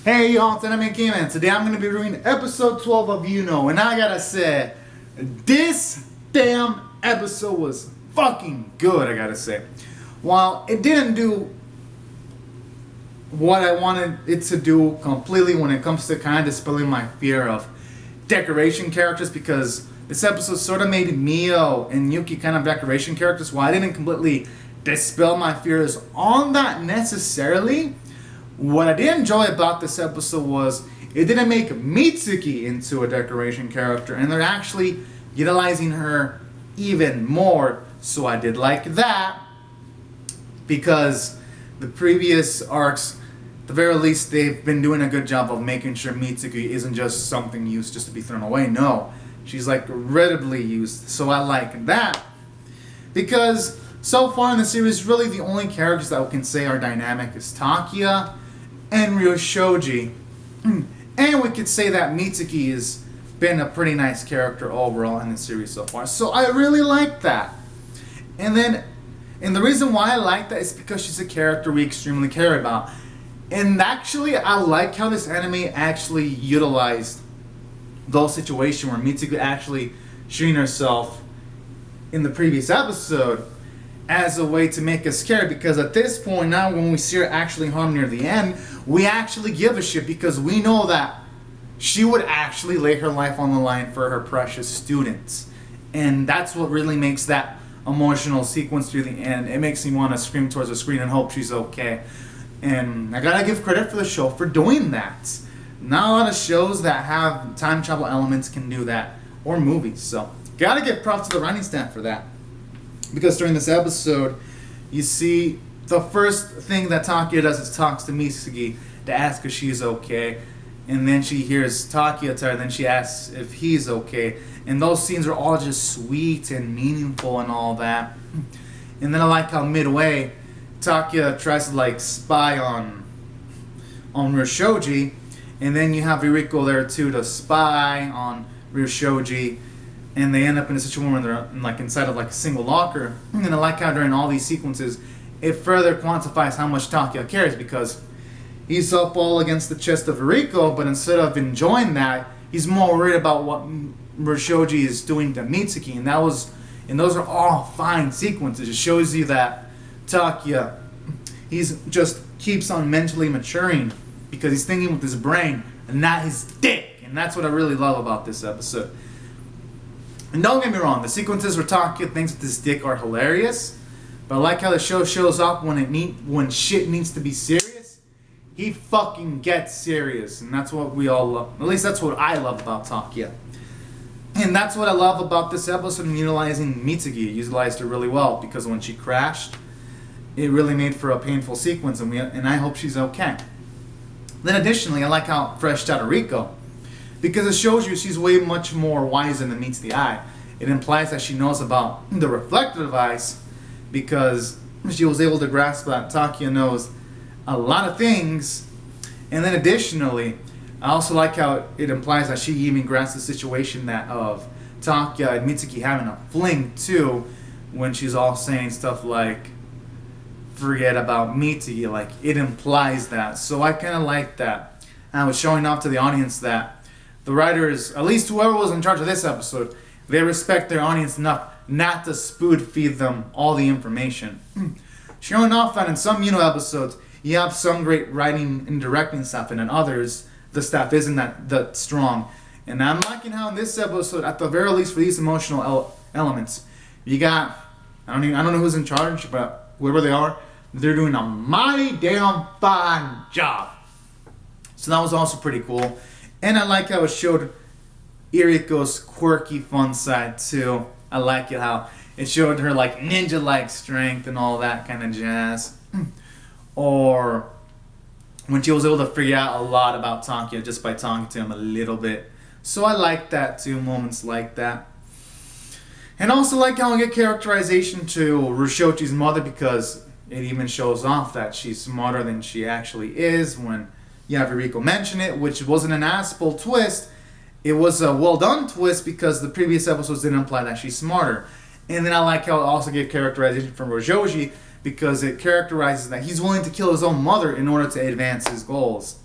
Hey y'all, it's Anime Game Man. Today I'm going to be reviewing episode 12 of and I gotta say, this damn episode was fucking good, I gotta say. While it didn't do what I wanted it to do completely when it comes to kind of dispelling my fear of decoration characters, because this episode sort of made Mio and Yuki kind of decoration characters, while I didn't completely dispel my fears on that necessarily. What I did enjoy about this episode was it didn't make Mitsuki into a decoration character, and they're actually utilizing her even more. So I did like that, because the previous arcs, at the very least, they've been doing a good job of making sure Mitsuki isn't just something used just to be thrown away. No, she's like readily used. So I like that, because so far in the series, really the only characters that we can say are dynamic is Takia and Shoujo. And we could say that Mitsuki has been a pretty nice character overall in the series so far. So I really like that. And the reason why I like that is because she's a character we extremely care about. And actually, I like how this anime actually utilized those situations where Mitsuki actually showing herself in the previous episode as a way to make us care, because at this point now, when we see her actually harm near the end, we actually give a shit, because we know that she would actually lay her life on the line for her precious students. And that's what really makes that emotional sequence through the end. It makes me want to scream towards the screen and hope she's okay. And I gotta give credit for the show for doing that. Not a lot of shows that have time travel elements can do that, or movies. So gotta give props to the writing staff for that. Because during this episode, you see the first thing that Takia does is talks to Mitsuki to ask if she's okay. And then she hears Takia tell her, then she asks if he's okay. And those scenes are all just sweet and meaningful and all that. And then I like how midway, Takia tries to like spy on Shoujo. And then you have Ririko there too to spy on Shoujo. And they end up in a situation where they're like inside of like a single locker. And I like how during all these sequences, it further quantifies how much Takia cares, because he's up all against the chest of Ririko, but instead of enjoying that, he's more worried about what Shoujo is doing to Mitsuki. And those are all fine sequences. It shows you that Takia, he's just keeps on mentally maturing, because he's thinking with his brain and not his dick. And that's what I really love about this episode. And don't get me wrong, the sequences where Takia thinks with his dick are hilarious, but I like how the show shows up when shit needs to be serious. He fucking gets serious, and that's what we all love. At least that's what I love about Takia. And that's what I love about this episode in utilizing Mitsuki. It utilized her really well, because when she crashed, it really made for a painful sequence, and I hope she's okay. Then additionally, I like how fresh out of Ririko, because it shows you she's way much more wiser than meets the eye. It implies that she knows about the reflective device, because she was able to grasp that Takia knows a lot of things. And then additionally, I also like how it implies that she even grasps the situation that of Takia and Mitsuki having a fling too, when she's all saying stuff like, forget about Mitsuki. Like, it implies that. So I kind of like that. And I was showing off to the audience that the writers, at least whoever was in charge of this episode, they respect their audience enough not to spoon feed them all the information. Showing off that in some episodes, you have some great writing and directing stuff, and in others, the staff isn't that strong. And I'm liking how in this episode, at the very least for these emotional elements, you got, I don't know who's in charge, but whoever they are, they're doing a mighty damn fine job. So that was also pretty cool. And I like how it showed Iriko's quirky fun side too. I like it how it showed her like ninja-like strength and all that kind of jazz. Or when she was able to figure out a lot about Takia just by talking to him a little bit. So I like that too, moments like that. And also like how I get characterization to Rushochi's mother, because it even shows off that she's smarter than she actually is when you have Ririko mention it, which wasn't an asshole twist. It was a well-done twist, because the previous episodes didn't imply that she's smarter. And then I like how it also gave characterization from Shoujo, because it characterizes that he's willing to kill his own mother in order to advance his goals.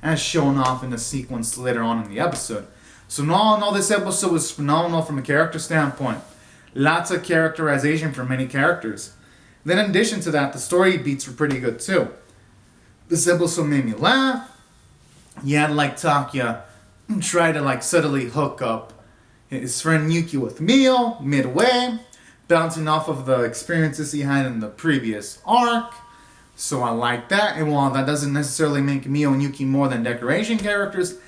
as shown off in the sequence later on in the episode. So all in all, this episode was phenomenal from a character standpoint. Lots of characterization for many characters. Then in addition to that, the story beats were pretty good too. This episode made me laugh. You had like Takuya try to like subtly hook up his friend Yuki with Mio midway, bouncing off of the experiences he had in the previous arc. So I like that. And while that doesn't necessarily make Mio and Yuki more than decoration characters,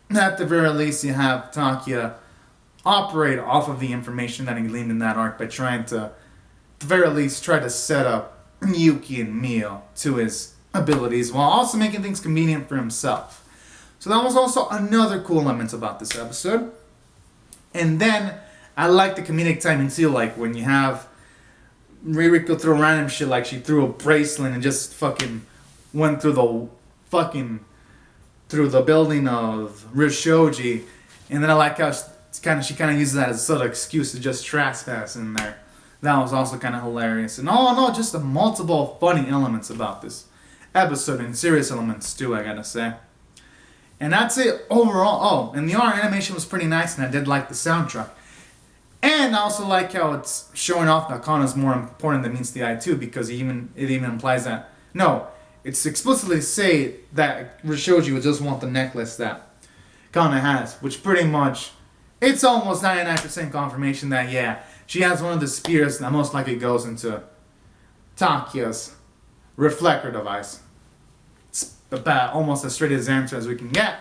at the very least you have Takuya operate off of the information that he gleaned in that arc by trying to, at the very least, try to set up Yuki and Mio to his abilities while also making things convenient for himself. So that was also another cool element about this episode. And then I like the comedic timing too, like when you have Ririko throw random shit, like she threw a bracelet and just fucking went through the building of Shoujo, and then I like how she kind of uses that as a sort of excuse to just trespass in there. That was also kind of hilarious. And all in all, just the multiple funny elements about this episode, and serious elements too, I gotta say. And that's it overall. Oh, and the art animation was pretty nice, and I did like the soundtrack. And I also like how it's showing off that Kana's more important than meets the eye too, because it even implies that it's explicitly say that Shoujo would just want the necklace that Kana has, which pretty much it's almost 99% confirmation that she has one of the spears that most likely goes into Takuya's reflector device. It's about almost as straight as answer as we can get.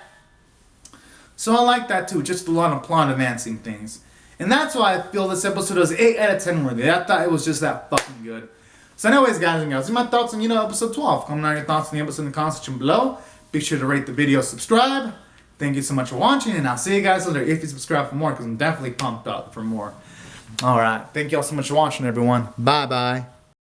So I like that too, just a lot of plot advancing things. And that's why I feel this episode was 8 out of 10 worthy. I thought it was just that fucking good. So anyways, guys and gals, these are my thoughts on, episode 12. Comment on your thoughts on the episode in the comment section below. Be sure to rate the video, subscribe. Thank you so much for watching, and I'll see you guys later if you subscribe for more, because I'm definitely pumped up for more. Alright, thank you all so much for watching, everyone. Bye-bye.